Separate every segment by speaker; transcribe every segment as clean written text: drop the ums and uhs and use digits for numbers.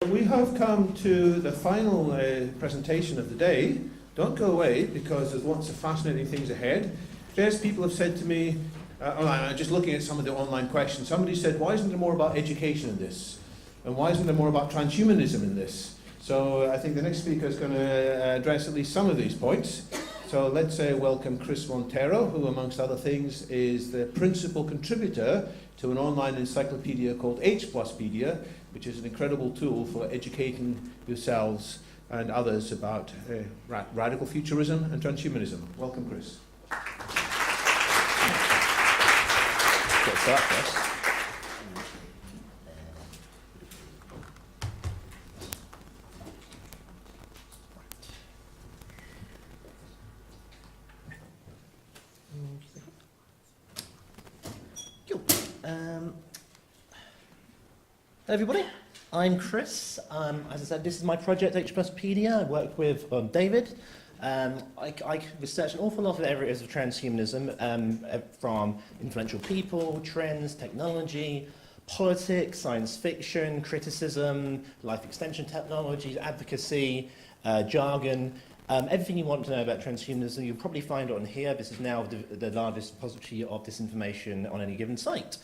Speaker 1: we have come to the final presentation of the day. Don't go away, because there's lots of fascinating things ahead. Various people have said to me, just looking at some of the online questions, somebody said, why isn't there more about education in this? And why isn't there more about transhumanism in this? So I think the next speaker is going to address at least some of these points. So let's welcome Chris Montero, who amongst other things is the principal contributor to an online encyclopedia called H+pedia, which is an incredible tool for educating yourselves and others about radical futurism and transhumanism. Welcome, Chris.
Speaker 2: Let's start, Chris. Hello everybody, I'm Chris. As I said, this is my project H+pedia. I work with David. I research an awful lot of areas of transhumanism, from influential people, trends, technology, politics, science fiction, criticism, life extension technologies, advocacy, jargon. Everything you want to know about transhumanism, you'll probably find it on here. This is now the largest repository of this information on any given site.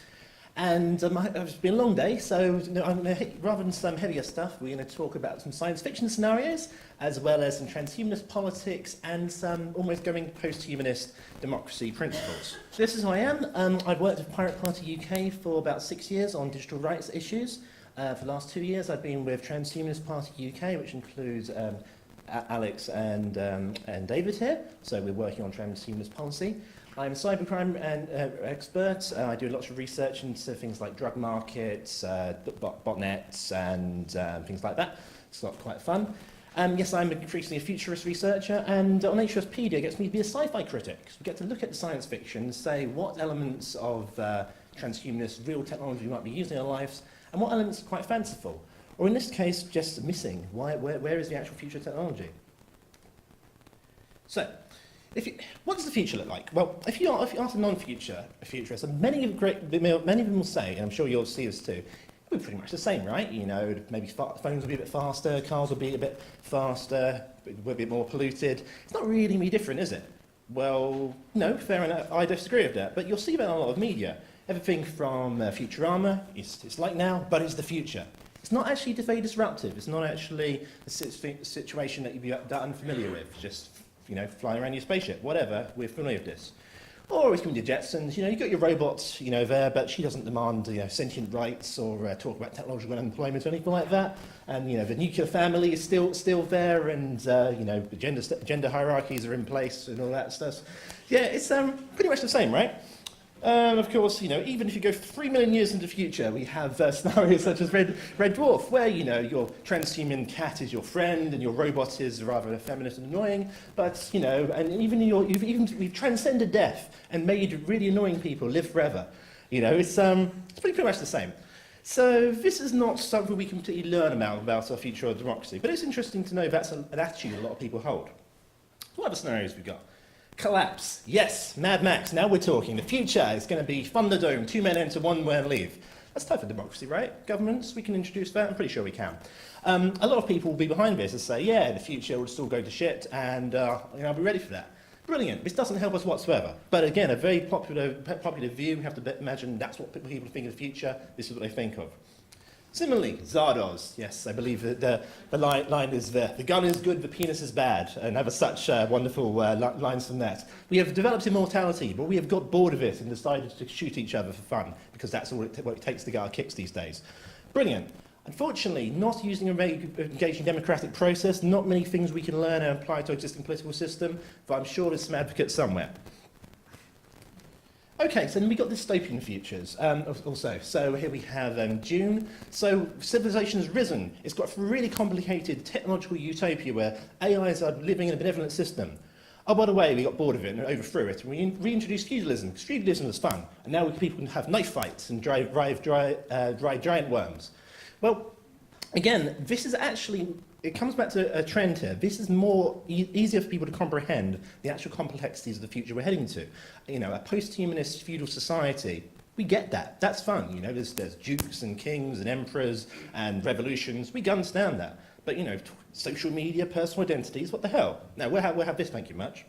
Speaker 2: And it's been a long day, so rather than some heavier stuff, we're going to talk about some science fiction scenarios, as well as some transhumanist politics and some almost going post-humanist democracy principles. So this is who I am. I've worked with Pirate Party UK for about 6 years on digital rights issues. For the last 2 years, I've been with Transhumanist Party UK, which includes Alex and David here. So we're working on transhumanist policy. I'm a cybercrime expert. I do lots of research into things like drug markets, botnets, and things like that. It's quite fun. Yes, I'm increasingly a futurist researcher, and on H+pedia gets me to be a sci-fi critic. So we get to look at the science fiction and say what elements of transhumanist real technology we might be using in our lives, and what elements are quite fanciful. Or in this case, just missing. Where is the actual future technology? So, what does the future look like? Well, if you ask a non-futurist, and many of them will say, and I'm sure you'll see this too, it'll be pretty much the same, right? You know, maybe phones will be a bit faster, cars will be a bit faster, will be a bit more polluted. It's not really going to be different, is it? Well, no, fair enough. I disagree with that. But you'll see that in a lot of media. Everything from Futurama, it's like now, but it's the future. It's not actually very disruptive. It's not actually a situation that you'd be that unfamiliar with. Just flying around your spaceship, whatever, we're familiar with this. Or it's going to be the Jetsons, you've got your robots, there, but she doesn't demand, sentient rights or talk about technological unemployment or anything like that. And, the nuclear family is still there, and, the gender hierarchies are in place and all that stuff. Yeah, it's pretty much the same, right? Of course, even if you go 3 million years into the future, we have scenarios such as Red Dwarf, where, your transhuman cat is your friend and your robot is rather effeminate and annoying, but, and we've transcended death and made really annoying people live forever. It's pretty much the same. So this is not something we completely learn about our future of democracy, but it's interesting to know that's an attitude a lot of people hold. What other scenarios we've got? Collapse. Yes, Mad Max. Now we're talking. The future is going to be Thunderdome, 2 men enter, 1 man leave. That's type of democracy, right? Governments, we can introduce that. I'm pretty sure we can. A lot of people will be behind this and say, yeah, the future will still go to shit, and I'll be ready for that. Brilliant. This doesn't help us whatsoever. But again, a very popular view. We have to imagine that's what people think of the future. This is what they think of. Similarly, Zardoz. Yes, I believe that the line is there. The gun is good, the penis is bad, and other such wonderful lines from that. We have developed immortality, but we have got bored of it and decided to shoot each other for fun, because that's what it takes to get our kicks these days. Brilliant. Unfortunately, not using a very engaging democratic process, not many things we can learn and apply to our existing political system, but I'm sure there's some advocates somewhere. Okay, so then we got dystopian futures also. So here we have Dune. So civilization has risen. It's got a really complicated technological utopia where AIs are living in a benevolent system. Oh, by the way, we got bored of it and overthrew it. And we reintroduced feudalism, because feudalism was fun. And now people can have knife fights and drive giant worms. Well, again, this is actually, it comes back to a trend here. This is more easier for people to comprehend the actual complexities of the future we're heading to. A post-humanist feudal society We get that. That's fun. You know, there's dukes and kings and emperors and revolutions. We understand that. But, you know, social media, personal identities, what the hell? Now, we'll have this, thank you much.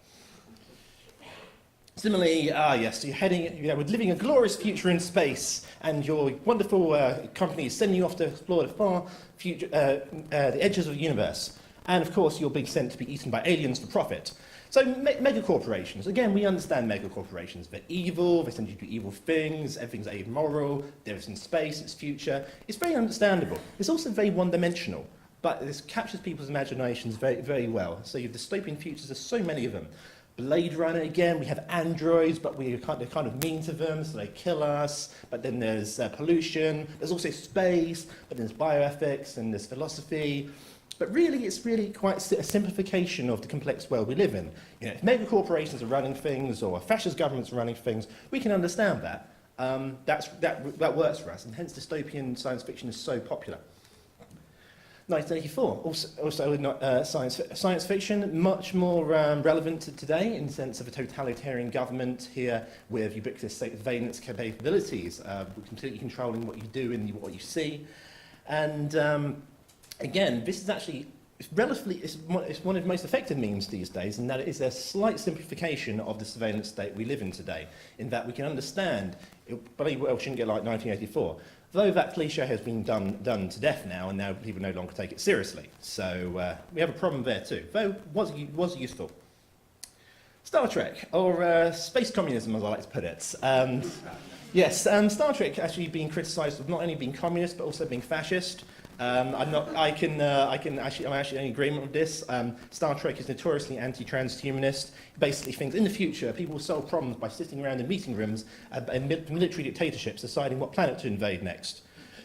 Speaker 2: Similarly, yes, so you're heading, you know, we're living a glorious future in space, and your wonderful company is sending you off to explore the far future, the edges of the universe. And of course, you're being sent to be eaten by aliens for profit. So mega corporations, again, we understand mega corporations. They're evil, they send you to do evil things, everything's amoral, there's in space, it's future. It's very understandable. It's also very one-dimensional, but this captures people's imaginations very, very well. So you have dystopian futures, there's so many of them. Blade Runner, again, we have androids, but they're kind of mean to them, so they kill us. But then there's pollution, there's also space, but there's bioethics and there's philosophy. But really, it's really quite a simplification of the complex world we live in. You know, if mega corporations are running things or fascist governments are running things, we can understand that. That works for us, and hence dystopian science fiction is so popular. 1984, also not science fiction, much more relevant to today in the sense of a totalitarian government here with ubiquitous state surveillance capabilities, completely controlling what you do and what you see. And again, this is actually it's one of the most effective means these days, and that it is a slight simplification of the surveillance state we live in today, in that we can understand, but it shouldn't get like 1984, though that cliche has been done to death now, and now people no longer take it seriously. So we have a problem there too, though was useful. Star Trek, or space communism as I like to put it. Yes, Star Trek actually being criticised of not only being communist, but also being fascist. I'm actually in agreement with this. Star Trek is notoriously anti-transhumanist. Basically thinks in the future people will solve problems by sitting around in meeting rooms and military dictatorships deciding what planet to invade next.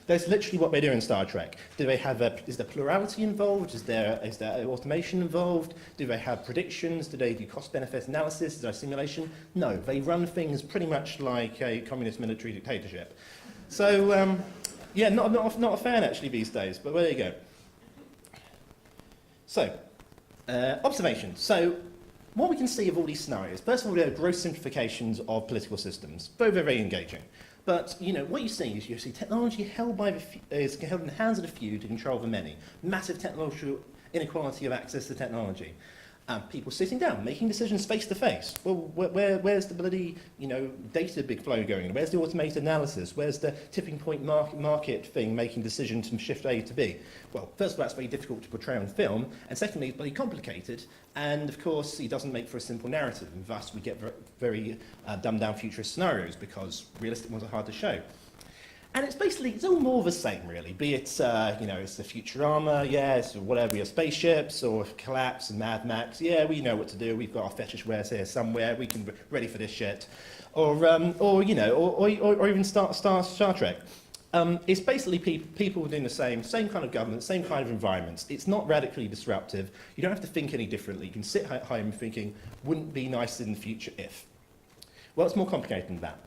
Speaker 2: That's literally what they do in Star Trek. Do they have is there plurality involved? Is there automation involved? Do they have predictions? Do they do cost-benefit analysis? Is there simulation? No, they run things pretty much like a communist military dictatorship. So, yeah, not a fan actually these days, but there you go. So, observations. So, what we can see of all these scenarios, first of all, there are gross simplifications of political systems. Very, very engaging. But, you know, what you see is you see technology is held in the hands of the few to control the many. Massive technological inequality of access to technology. People sitting down, making decisions face to face. Well, where's the bloody, you know, data big flow going? Where's the automated analysis? Where's the tipping point market thing making decisions from shift A to B? Well, first of all, that's very difficult to portray on film, and secondly, it's very complicated. And of course, it doesn't make for a simple narrative, and thus we get very dumbed-down futurist scenarios because realistic ones are hard to show. And it's all more the same, really. Be it, you know, it's the Futurama, yeah, it's whatever, your spaceships, or Collapse and Mad Max, yeah, we know what to do. We've got our fetish wares here somewhere. We can be ready for this shit. Or you know, or even Star Trek. It's basically people doing the same kind of government, same kind of environments. It's not radically disruptive. You don't have to think any differently. You can sit at home thinking, wouldn't it be nice in the future if? Well, it's more complicated than that.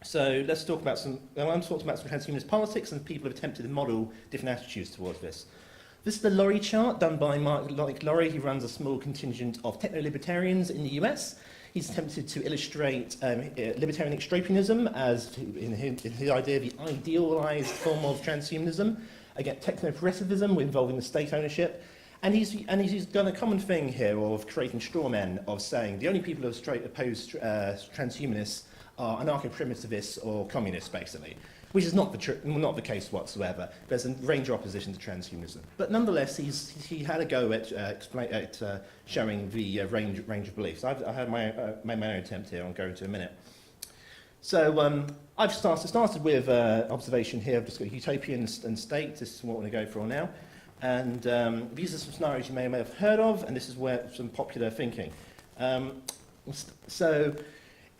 Speaker 2: So let's talk about some transhumanist politics, and people have attempted to model different attitudes towards this. This is the Laurie chart done by Mark Laurie. He runs a small contingent of techno-libertarians in the US. He's attempted to illustrate libertarian extrapianism as, in his idea, the idealized form of transhumanism. Again, techno-progressivism involving the state ownership. And he's done a common thing here of creating straw men, of saying the only people who are opposed transhumanists are anarcho-primitivists or communists, basically, which is not the case whatsoever. There's a range of opposition to transhumanism. But nonetheless, he had a go at showing the range of beliefs. I had made my own attempt here. I'll go into a minute. So I've started with observation here. I've just got utopian and state. This is what we're going to go for now. And these are some scenarios you may have heard of, and this is where some popular thinking. So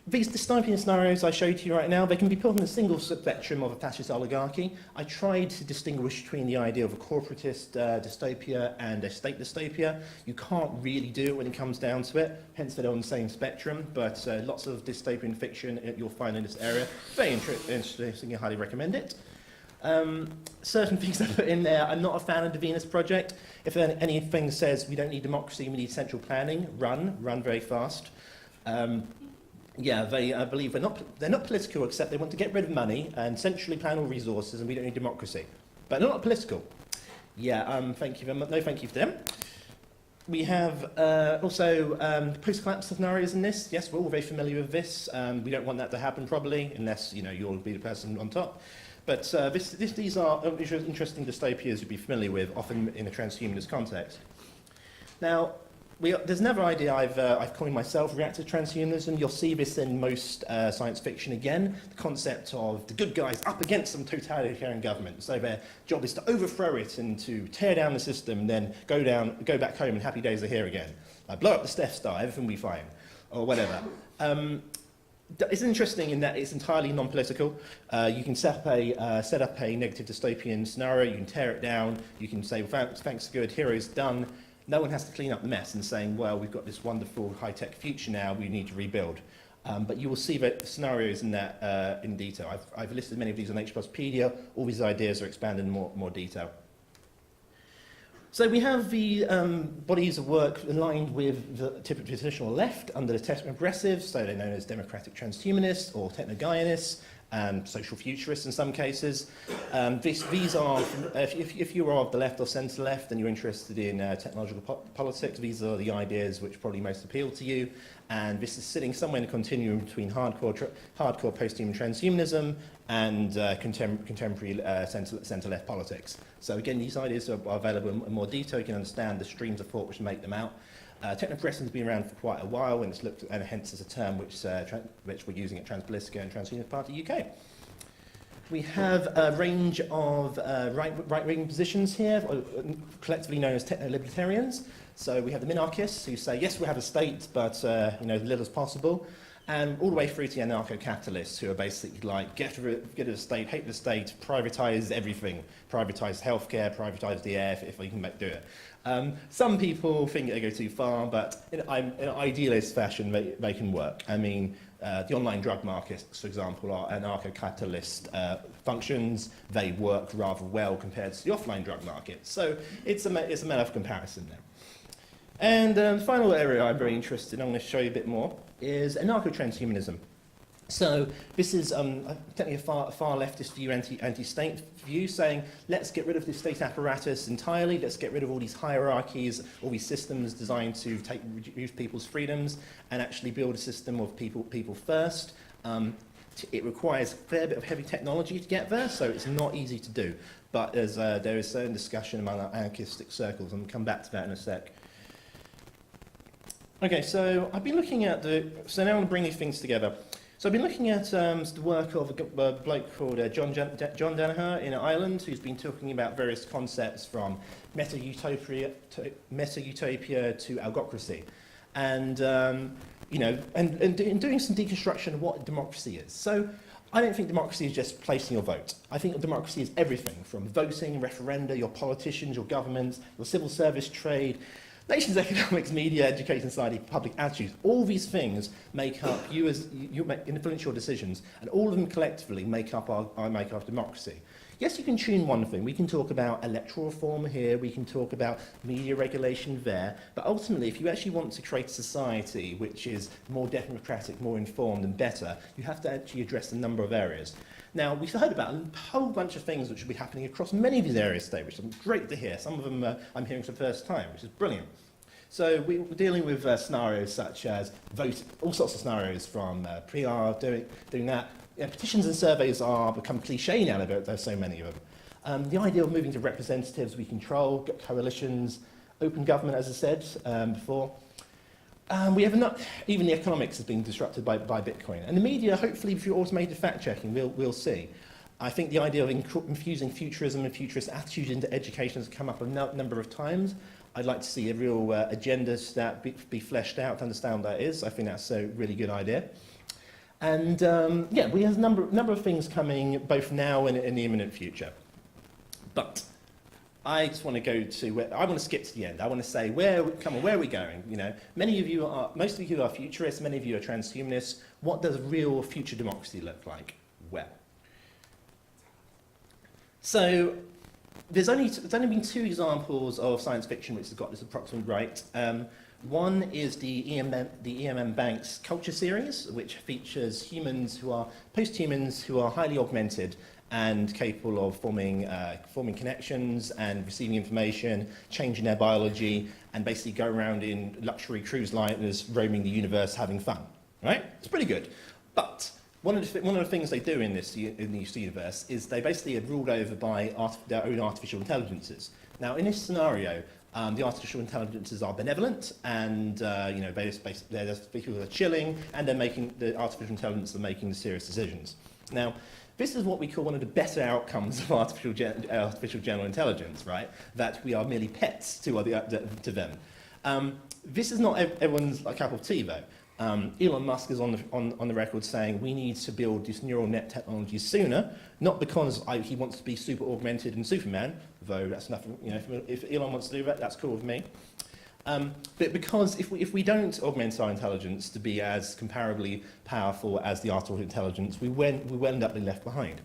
Speaker 2: these dystopian scenarios I showed to you right now, they can be put on a single spectrum of a fascist oligarchy. I tried to distinguish between the idea of a corporatist dystopia and a state dystopia. You can't really do it when it comes down to it, hence they're on the same spectrum, but lots of dystopian fiction you'll find in this area. Very interesting, I highly recommend it. Certain things I put in there, I'm not a fan of the Venus Project. If anything says we don't need democracy, we need central planning, run very fast. Yeah, they believe they're not political, except they want to get rid of money and centrally plan all resources, and we don't need democracy. But they're not political. Yeah, thank you very much. No, thank you for them. We have also post-collapse scenarios in this. Yes, we're all very familiar with this. We don't want that to happen, probably, unless you'll be the person on top. But these are interesting dystopias you'd be familiar with, often in a transhumanist context. Now, there's another idea I've coined myself, reactive transhumanism. You'll see this in most science fiction again, the concept of the good guys up against some totalitarian government. So their job is to overthrow it and to tear down the system and then go back home and happy days are here again. Blow up the Death Star, everything will be fine, or whatever. It's interesting in that it's entirely non-political. You can set up a negative dystopian scenario, you can tear it down, you can say, well, thanks, good, hero's done. No one has to clean up the mess and saying, well, we've got this wonderful high-tech future now, we need to rebuild. But you will see the scenarios in that in detail. I've listed many of these on HPluspedia. All these ideas are expanded in more detail. So we have the bodies of work aligned with the typical traditional left under the techno-progressives, so they're known as democratic transhumanists or techno-Gaianists, and social futurists in some cases. These are, if you are of the left or centre left and you're interested in technological politics, these are the ideas which probably most appeal to you. And this is sitting somewhere in the continuum between hardcore post-human transhumanism and contemporary centre-left politics. So again, these ideas are available in more detail. You can understand the streams of thought which make them out. Techno-progressive has been around for quite a while, and it's looked, and hence is a term which we're using at Transpolitica and Transhumanist Party UK. We have a range of right-wing positions here, collectively known as techno-libertarians. So we have the minarchists who say, yes, we have a state, but as little as possible. And all the way through to the anarcho-capitalists who are basically like, get rid of the state, hate the state, privatise everything, privatise healthcare, privatise the air if we can do it. Some people think they go too far, but in an idealist fashion, they can work. I mean, the online drug markets, for example, are anarcho-capitalist functions. They work rather well compared to the offline drug market. So it's a matter of comparison there. And the final area I'm very interested in, I'm going to show you a bit more, is anarcho-transhumanism. So this is technically a far leftist view, anti-state view, saying let's get rid of the state apparatus entirely, let's get rid of all these hierarchies, all these systems designed to reduce people's freedoms, and actually build a system of people first. It requires a fair bit of heavy technology to get there, so it's not easy to do. But there is certain discussion among anarchistic circles, and we'll come back to that in a sec. Okay, so I've been looking at so now I'm going to bring these things together. So I've been looking at the work of a bloke called John Danaher in Ireland, who's been talking about various concepts from meta-utopia to algocracy, and doing some deconstruction of what democracy is. So I don't think democracy is just placing your vote. I think democracy is everything from voting, referenda, your politicians, your governments, your civil service trade, nations, economics, media, education, society, public attitudes. All these things make up you influence your decisions, and all of them collectively make up our democracy. Yes, you can tune one thing. We can talk about electoral reform here, we can talk about media regulation there, but ultimately, if you actually want to create a society which is more democratic, more informed and better, you have to actually address a number of areas. Now, we've heard about a whole bunch of things which will be happening across many of these areas today, which is great to hear. Some of them I'm hearing for the first time, which is brilliant. So we're dealing with scenarios such as voting, all sorts of scenarios from PR doing that. Petitions and surveys are become cliche now, there's so many of them. The idea of moving to representatives we control, coalitions, open government, as I said before. We have not, even the economics has been disrupted by Bitcoin. And the media, hopefully through automated fact-checking, we'll see. I think the idea of infusing futurism and futurist attitudes into education has come up a number of times. I'd like to see a real agenda that be fleshed out to understand what that is. I think that's a really good idea. And yeah, we have a number of things coming both now and in the imminent future. But I just want to go to I want to skip to the end. I want to say where are we going? You know, most of you are futurists, many of you are transhumanists. What does real future democracy look like? Well, so there's only been two examples of science fiction which has got this approximately right. One is the EMM Banks Culture Series, which features humans who are post-humans who are highly augmented and capable of forming connections and receiving information, changing their biology, and basically go around in luxury cruise liners, roaming the universe, having fun. Right? It's pretty good. But one of the things they do in this universe is they basically are ruled over by their own artificial intelligences. Now, in this scenario, the artificial intelligences are benevolent, and they're people are chilling, and the artificial intelligence are making serious decisions. Now, this is what we call one of the better outcomes of artificial general intelligence, right? That we are merely pets to them. This is not everyone's cup of tea, though. Elon Musk is on the record saying we need to build this neural net technology sooner, not because he wants to be super augmented and Superman, though that's nothing. If Elon wants to do that, that's cool with me. But because if we don't augment our intelligence to be as comparably powerful as the artificial intelligence, we will end up being left behind.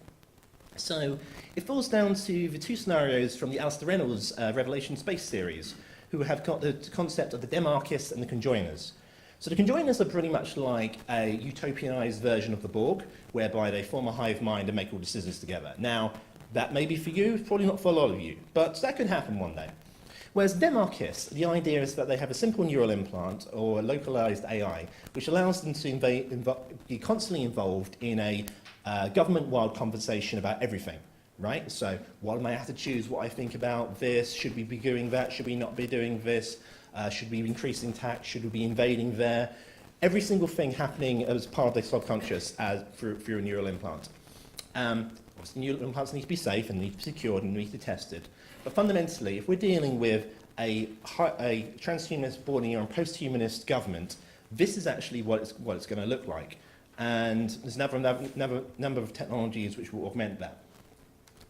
Speaker 2: So it falls down to the two scenarios from the Alastair Reynolds Revelation Space series, who have got the concept of the Demarchists and the Conjoiners. So the Conjoiners are pretty much like a utopianized version of the Borg, whereby they form a hive mind and make all decisions together. Now, that may be for you, probably not for a lot of you, but that could happen one day. Whereas Demarchists, the idea is that they have a simple neural implant or a localized AI, which allows them to be constantly involved in a government-wide conversation about everything, right? So what am I have to choose what I think about this? Should we be doing that? Should we not be doing this? Should we be increasing tax? Should we be invading there? Every single thing happening as part of their subconscious through a neural implant. Obviously, neural implants need to be safe and need to be secured and need to be tested. But fundamentally, if we're dealing with a transhumanist, born-near and post-humanist government, this is actually what it's going to look like. And there's a number of technologies which will augment that.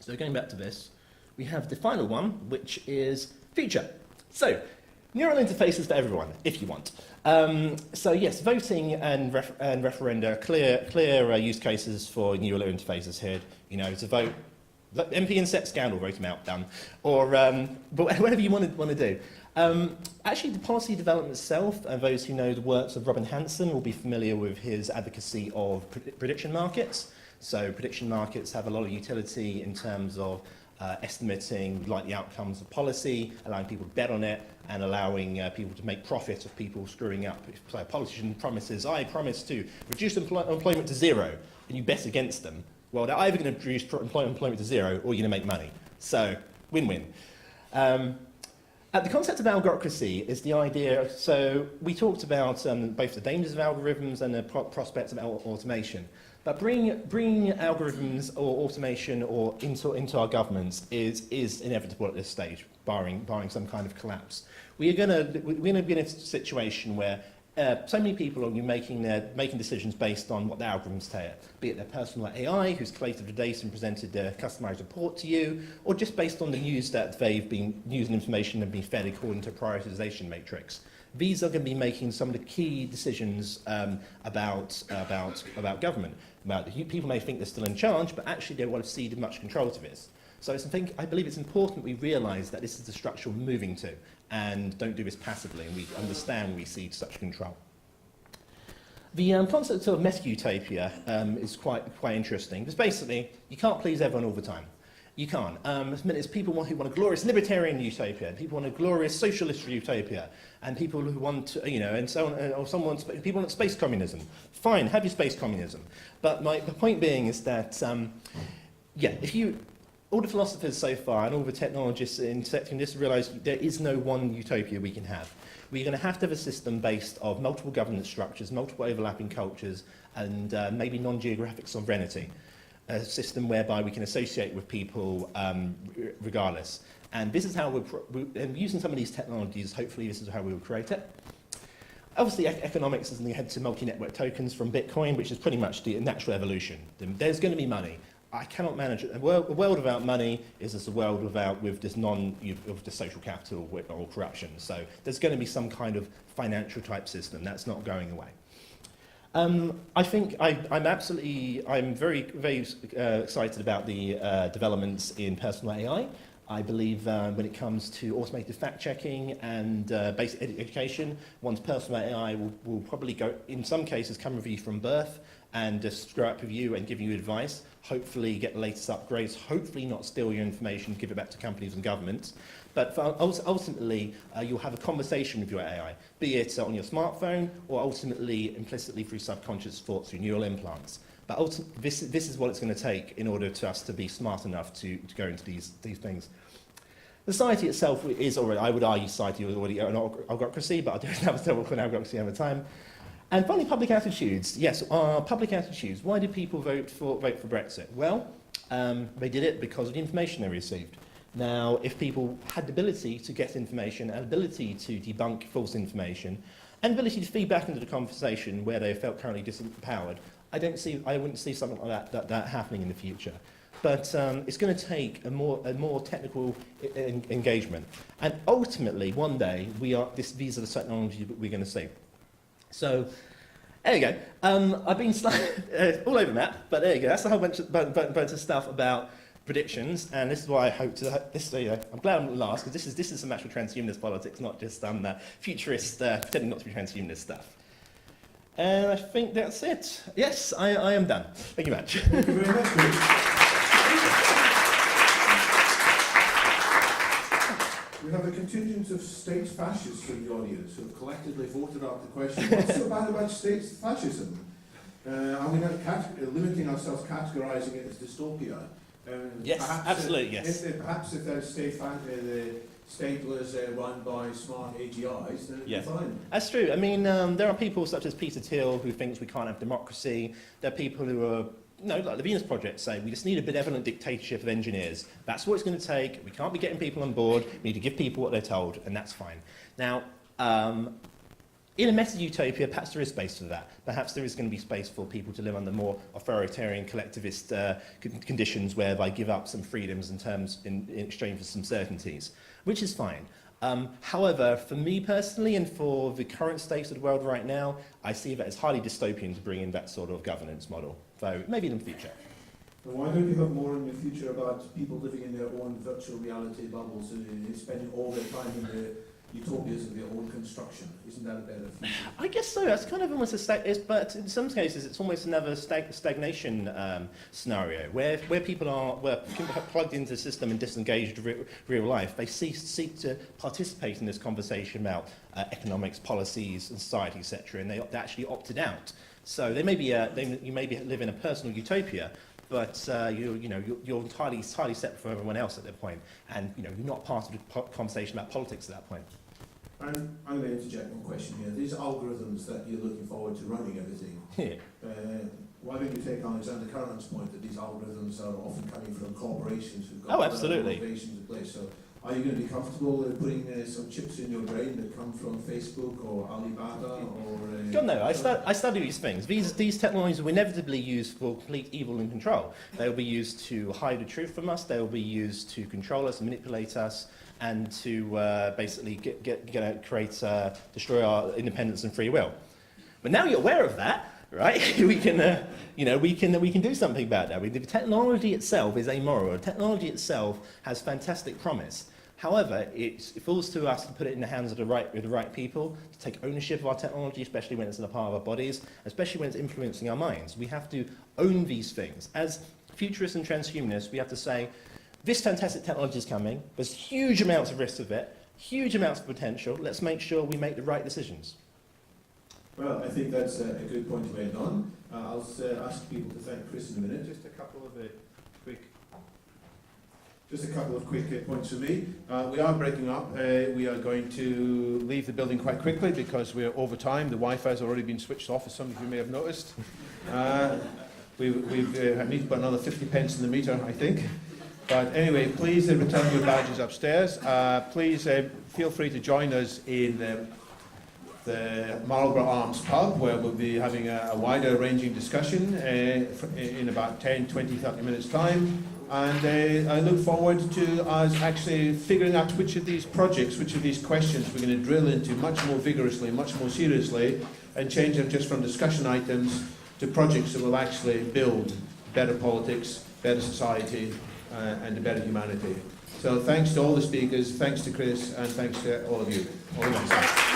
Speaker 2: So going back to this, we have the final one, which is future. So, neural interfaces for everyone, if you want. So yes, voting and referenda, clear use cases for neural interfaces here. To vote, MP and Set scandal, vote them out, done. Or, but whatever you want to do. Actually, the policy development itself, and those who know the works of Robin Hanson will be familiar with his advocacy of prediction markets. So prediction markets have a lot of utility in terms of estimating likely outcomes of policy, allowing people to bet on it, and allowing people to make profit of people screwing up. So a politician promises, I promise to reduce employment to zero, and you bet against them. Well, they're either going to reduce employment to zero, or you're going to make money. So, win-win. The concept of algorocracy is the idea, so we talked about both the dangers of algorithms and the prospects of automation. But bringing algorithms or automation into our governments is inevitable at this stage, barring some kind of collapse. We're going to be in a situation where so many people are making decisions based on what the algorithms tell you, be it their personal AI, who's collated the data and presented their customized report to you, or just based on the news that they've been using information and been fed according to a prioritization matrix. These are going to be making some of the key decisions about government. People may think they're still in charge, but actually they want to cede much control to this. So I believe it's important we realise that this is the structure we're moving to, and don't do this passively, and we understand we cede such control. The concept of meta-utopia is quite interesting, because basically you can't please everyone all the time. You can't. There's people who want a glorious libertarian utopia, and people want a glorious socialist utopia, and people who want, and so on, or people want space communism. Fine, have your space communism. But the point being is that, all the philosophers so far and all the technologists intersecting this realise there is no one utopia we can have. We're going to have a system based on multiple governance structures, multiple overlapping cultures, and maybe non-geographic sovereignty. A system whereby we can associate with people regardless. And this is how and using some of these technologies, hopefully this is how we will create it. Obviously, economics is head to multi-network tokens from Bitcoin, which is pretty much the natural evolution. There's going to be money. I cannot manage it. A world without money is just a world with this of the social capital or corruption. So there's going to be some kind of financial type system that's not going away. I think I'm very, very excited about the developments in personal AI. I believe when it comes to automated fact-checking and basic education, one's personal AI will probably go, in some cases, come with you from birth and just grow up with you and give you advice, hopefully get the latest upgrades, hopefully not steal your information, give it back to companies and governments. But ultimately, you'll have a conversation with your AI, be it on your smartphone or ultimately implicitly through subconscious thoughts, through neural implants. But this is what it's going to take in order to us to be smart enough to go into these things. Society itself is already, I would argue, society is already an autocracy, but I'll do another topic on autocracy another time. And finally, public attitudes. Yes, public attitudes. Why did people vote for Brexit? Well, they did it because of the information they received. Now, if people had the ability to get information, and ability to debunk false information, and ability to feed back into the conversation where they felt currently disempowered, I wouldn't see something like that happening in the future. But it's going to take a more technical engagement. And ultimately, one day, these are the technologies that we're going to see. So, there you go. I've been all over that, but there you go. That's a whole bunch of stuff about predictions, and this is why I hope to. I'm glad I'm last, because this is some actual transhumanist politics, not just futurist pretending not to be transhumanist stuff. And I think that's it. Yes, I am done. Thank you much.
Speaker 1: Thank you very much, Chris. We have a contingent of state fascists in the audience who have collectively voted out the question, what's so bad about state fascism? Are we not limiting ourselves, categorising it as dystopia?
Speaker 2: Yes, absolutely, yes.
Speaker 1: Perhaps if the state was run by smart AGIs, then it'd be fine.
Speaker 2: That's true. I mean, there are people such as Peter Thiel who thinks we can't have democracy. There are people who are, like the Venus Project say, we just need a benevolent dictatorship of engineers. That's what it's going to take. We can't be getting people on board. We need to give people what they're told, and that's fine. Now, in a meta-utopia, perhaps there is space for that. Perhaps there is going to be space for people to live under more authoritarian, collectivist conditions whereby give up some freedoms in exchange for some certainties, which is fine. However, for me personally and for the current state of the world right now, I see that it's highly dystopian to bring in that sort of governance model, though maybe in the future.
Speaker 1: And why don't you have more in the future about people living in their own virtual reality bubbles and spending all their time in the utopias of their own construction? Isn't that a better future?
Speaker 2: I guess so. That's kind of almost but in some cases it's almost another stagnation scenario where people are plugged into the system and disengaged real life. They seek to participate in this conversation about economics, policies, and society, etc., and they actually opted out. So they may be you may live in a personal utopia, but you're entirely separate from everyone else at that point, and you're not part of the conversation about politics at that point.
Speaker 1: And I'm going to interject one question here. These algorithms that you're looking forward to running everything, why don't you take Alexander Curran's point that these algorithms are often coming from corporations who've got
Speaker 2: absolutely
Speaker 1: innovations in place? So are you going to be comfortable putting some chips in your brain that come from Facebook or Alibaba or...
Speaker 2: God, no, I study these things. These technologies will inevitably used for complete evil and control. They will be used to hide the truth from us. They will be used to control us, manipulate us, and to basically destroy our independence and free will. But now you're aware of that, right? we can do something about that. The technology itself is amoral. The technology itself has fantastic promise. However, it falls to us to put it in the hands of the right people, to take ownership of our technology, especially when it's in a part of our bodies, especially when it's influencing our minds. We have to own these things. As futurists and transhumanists, we have to say, this fantastic technology is coming, there's huge amounts of risk of it, huge amounts of potential, let's make sure we make the right decisions.
Speaker 1: Well, I think that's a good point to end on. I'll ask people to thank Chris in a minute. Just a couple of quick points for me. We are breaking up. We are going to leave the building quite quickly because we're over time. The Wi-Fi has already been switched off, as some of you may have noticed. We've need to put another 50 pence in the meter, I think. But anyway, please return your badges upstairs. Please feel free to join us in the Marlborough Arms pub, where we'll be having a wider ranging discussion in about 10, 20, 30 minutes time. And I look forward to us actually figuring out which of these projects, which of these questions we're going to drill into much more vigorously, much more seriously, and change them just from discussion items to projects that will actually build better politics, better society, and a better humanity. So thanks to all the speakers, thanks to Chris, and thanks to all of you. All the best.